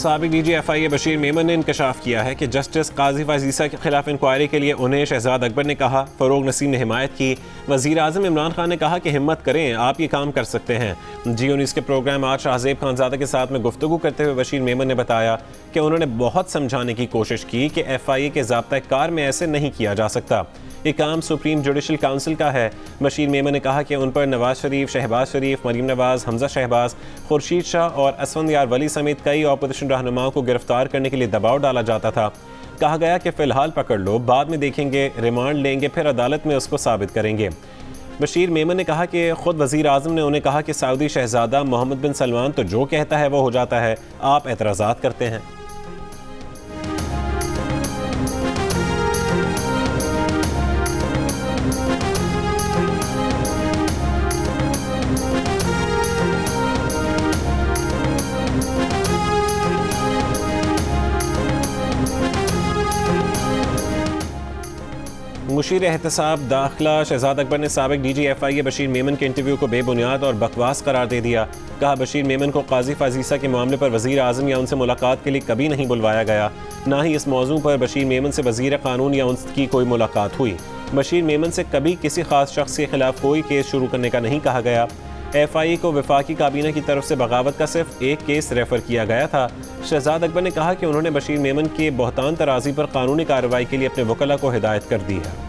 साबिक DG बशीर मेमन ने इंकशाफ किया है कि जस्टिस काजी वजीसा के खिलाफ इंक्वायरी के लिए उन्हें शहजाद अकबर ने कहा, फ़रोग नसीम ने हिमायत की। वज़ीर आज़म इमरान खान ने कहा कि हिम्मत करें, आप ये काम कर सकते हैं। G19 के प्रोग्राम आज शाहजेब खानजादा के साथ में गुफ्तगू करते हुए बशीर मेमन ने बताया कि उन्होंने बहुत समझाने की कोशिश की कि FIA के ज़ाब्ता कार में ऐसे नहीं किया जा सकता, ये काम सुप्रीम जुडिशल काउंसिल का है। बशीर मेमन ने कहा कि उन पर नवाज शरीफ, शहबाज शरीफ, मरीम नवाज, हमजा शहबाज, खुर्शीद शाह और असफंदयार वली समेत कई अपोजिशन रहनुमाओं को गिरफ्तार करने के लिए दबाव डाला जाता था। कहा गया कि फ़िलहाल पकड़ लो, बाद में देखेंगे, रिमांड लेंगे, फिर अदालत में उसको साबित करेंगे। बशीर मेमन ने कहा कि खुद वज़ीर आज़म ने उन्हें कहा कि सऊदी शहजादा मोहम्मद बिन सलमान तो जो कहता है वो हो जाता है, आप एतराज़ात करते हैं। मुशीर एहतसाब दाखिला शहजाद अकबर ने साबिक DG FIA बशीर मेमन के इंटरव्यू को बेबुनियाद और बकवास करार दे दिया। कहा, बशीर मेमन को काजी वजीसा के मामले पर वज़ीर आज़म या उनसे मुलाकात के लिए कभी नहीं बुलवाया गया, ना ही इस मौजू पर बशीर मेमन से वज़ीर कानून या उनकी कोई मुलाकात हुई। बशीर मेमन से कभी किसी खास शख्स के खिलाफ कोई केस शुरू करने का नहीं कहा गया। FIA को वफाकी काबीना की तरफ से बगावत का सिर्फ एक केस रेफर किया गया था। शहजाद अकबर ने कहा कि उन्होंने बशीर मेमन के बहतान तराजी पर कानूनी कार्रवाई के लिए अपने वकला को हिदायत कर दी है।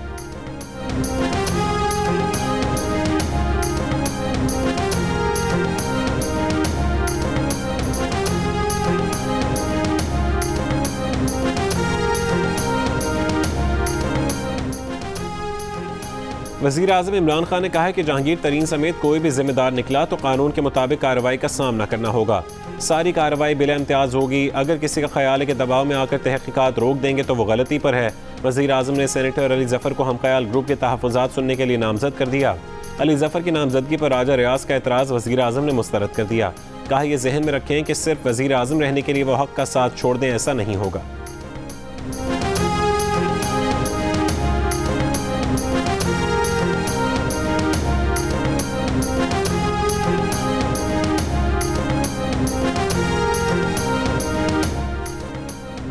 वज़ीर आज़म इमरान खान ने कहा है कि जहांगीर तरीन समेत कोई भी जिम्मेदार निकला तो कानून के मुताबिक कार्रवाई का सामना करना होगा। सारी कार्रवाई बिला इम्तियाज़ होगी। अगर किसी का ख्याल है कि दबाव में आकर तहकीकात रोक देंगे तो वो गलती पर है। वज़ीर आज़म ने सेनेटर अली ज़फ़र को हम ख्याल ग्रुप के तहफ़्फ़ुज़ात सुनने के लिए नामज़द कर दिया। अली ज़फ़र की नामज़दगी पर राजा रियाज का एतराज़ वज़ीर आज़म ने मुस्तरद कर दिया। कहा, यह जहन में रखें कि सिर्फ वज़ीर आज़म रहने के लिए वो हक़ का साथ छोड़ दें, ऐसा नहीं होगा।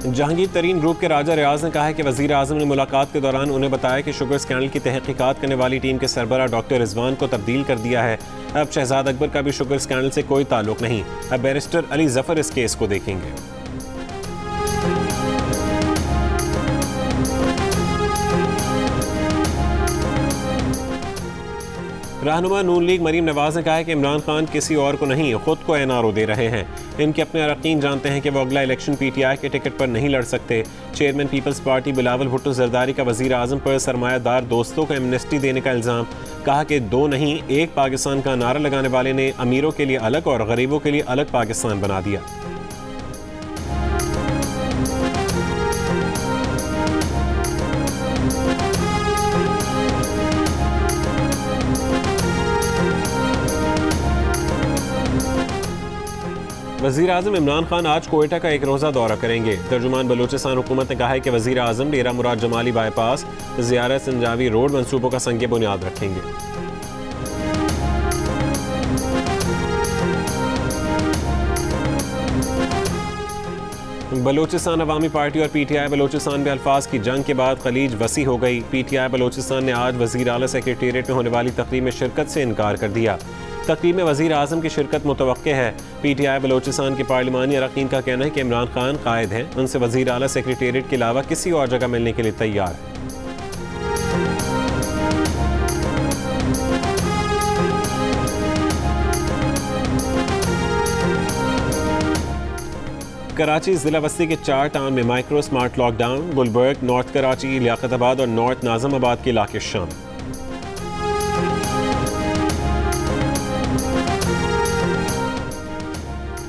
जहांगीर तरीन ग्रुप के राजा रियाज ने कहा है कि वज़ीर आज़म ने मुलाकात के दौरान उन्हें बताया कि शुगर स्कैंडल की तहकीकात करने वाली टीम के सरबराह डॉक्टर रिजवान को तब्दील कर दिया है। अब शहजाद अकबर का भी शुगर स्कैंडल से कोई ताल्लुक नहीं। अब बैरिस्टर अली ज़फ़र इस केस को देखेंगे। रहनुमा नून लीग मरीम नवाज ने कहा है कि इमरान खान किसी और को नहीं, खुद को NRO दे रहे हैं। इनके अपने अरकान जानते हैं कि वो अगला इलेक्शन PTI के टिकट पर नहीं लड़ सकते। चेयरमैन पीपल्स पार्टी बिलावल भुट्टो जरदारी का वज़ीर आज़म पर सरमायादार दोस्तों को एमनेस्टी देने का इल्ज़ाम। कहा कि दो नहीं एक पाकिस्तान का नारा लगाने वाले ने अमीरों के लिए अलग और गरीबों के लिए अलग पाकिस्तान बना दिया। वज़ीर आज़म इमरान खान आज कोयटा का एक रोज़ा दौरा करेंगे। तर्जुमान बलूचिस्तान हुकूमत ने कहा है कि वज़ीर आज़म डेरा मुराद जमाली बाईपास, ज़ियारत संजावी रोड मंसूबों का संग बुनियाद रखेंगे। बलूचिस्तान अवामी पार्टी और PTI बलूचिस्तान में अल्फाज की जंग के बाद खलीज वसी हो गई। PTI बलूचिस्तान ने आज वज़ीर आला सेक्रेटेरिएट में होने वाली तकरीब में शिरकत से इनकार कर दिया। तकरीब में वज़ीर आज़म की शिरकत मुतवक्के है। PTI बलूचिस्तान के पार्लिमानी अरकान का कहना है कि इमरान खान कायद हैं, उनसे वज़ीर आला सेक्रेटेरिएट के अलावा किसी और जगह मिलने के लिए तैयार है। कराची ज़िला बस्ती के 4 टाउन में micro smart lockdown. Gulberg, north Karachi, Liaquatabad और नॉर्थ नाज़िमाबाद के इलाके शामिल।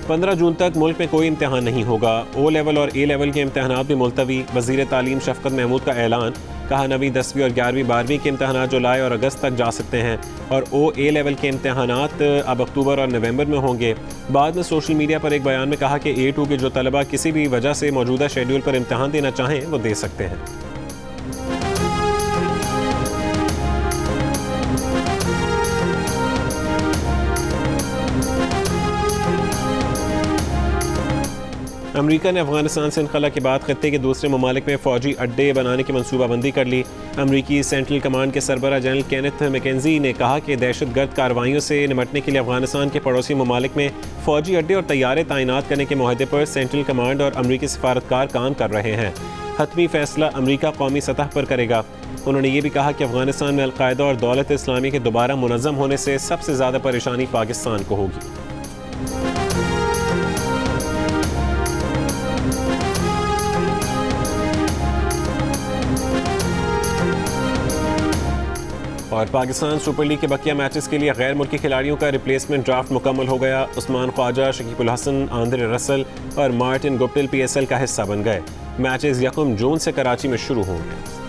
15 जून तक मुल्क में कोई इम्तहान नहीं होगा। O लेवल और A लेवल के इम्तहानात भी मुलतवी। वज़ीर तालीम शफ़क़त महमूद का ऐलान। कहा, 9वीं 10वीं और 11वीं 12वीं के इम्तहानात जुलाई और अगस्त तक जा सकते हैं और A लेवल के इम्तहानात अब अक्टूबर और नवंबर में होंगे। बाद में सोशल मीडिया पर एक बयान में कहा कि A2 के जो तलबा किसी भी वजह से मौजूदा शेड्यूल पर इम्तहान देना चाहें वो दे सकते हैं। अमेरिका ने अफगानिस्तान से इनखला के बाद खत्ते के दूसरे ममालिक में फ़ौजी अड्डे बनाने की मनसूबाबंदी कर ली। अमरीकी सेंट्रल कमांड के सरबराह जनरल केनेथ मैकेंजी ने कहा कि दहशतगर्द कार्रवाइयों से निपटने के लिए अफगानिस्तान के पड़ोसी ममालिक में फ़ौजी अड्डे और तैयारे तैनात करने के मुआहदे पर सेंट्रल कमांड और अमरीकी सफारतकार काम कर रहे हैं। हतमी फैसला अमरीका कौमी सतह पर करेगा। उन्होंने ये भी कहा कि अफगानिस्तान में अलकायदा और दौलत इस्लामी के दोबारा मुनज़्ज़म होने से सबसे ज़्यादा परेशानी पाकिस्तान को होगी। और पाकिस्तान सुपर लीग के बकिया मैचेस के लिए गैर मुल्की खिलाड़ियों का रिप्लेसमेंट ड्राफ्ट मुकम्मल हो गया। उस्मान ख्वाजा, शकीब उल हसन, आंद्रे रसल और मार्टिन गुप्टिल PSL का हिस्सा बन गए। मैचेस 1 जून से कराची में शुरू होंगे।